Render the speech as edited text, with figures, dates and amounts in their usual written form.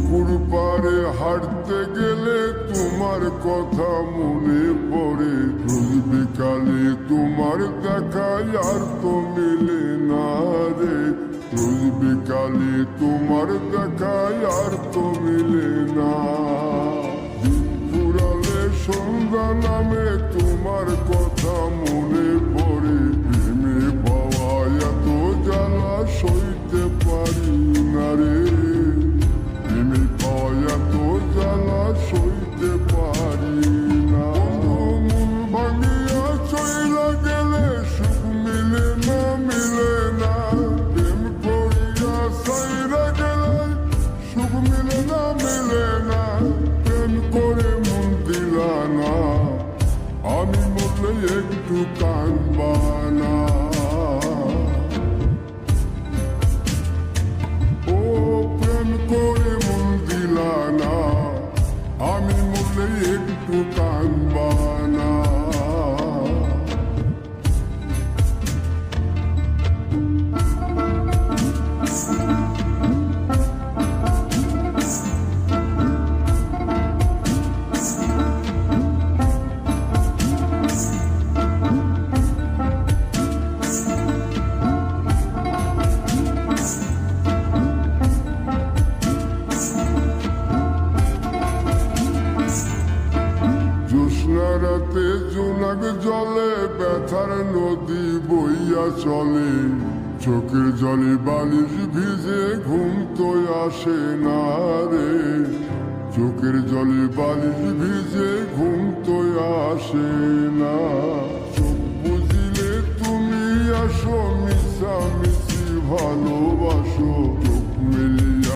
পুকুর পাড়ে হাঁটতে গেলে তোমার কথা মনে পড়ে। রোজ বিকালে তোমার দেখা আর তো মিলে না রে। রোজ বিকালে তোমার দেখা আর তো মিলে না। দিন ফুরালে সন্ধ্যা নামে তোমার কথা মনে পড়ে। প্রেমে পাওয়া এত জ্বালা সইতে পারি না রে। প্রেমে পাওয়া এত জ্বালা সইতে পারি না। মন ভাঙিয়া চইলা গেলে সুখ মিলে না, মিলে না। প্রেম করিয়া সাইরা গেলে সুখ মিলে না, মিলে না। প্রেম করে মন দিলা না, আমি মরলে একটু কাঁদবা না। ও প্রেম করে মন দিলা না, আমি মরলে একটু কাঁদবা না। জ্যোৎস্না রাতে জোনাক জলে ব্যথার নদী বইয়া চলে। চোখের জলে বালিশ ভিজে ঘুম তো আসে না রে। চোখের জলে বালিশ ভিজে ঘুম তো আসে না। চোখ বুঝিলে তুমি আসো, মিশামিশি ভালোবাসা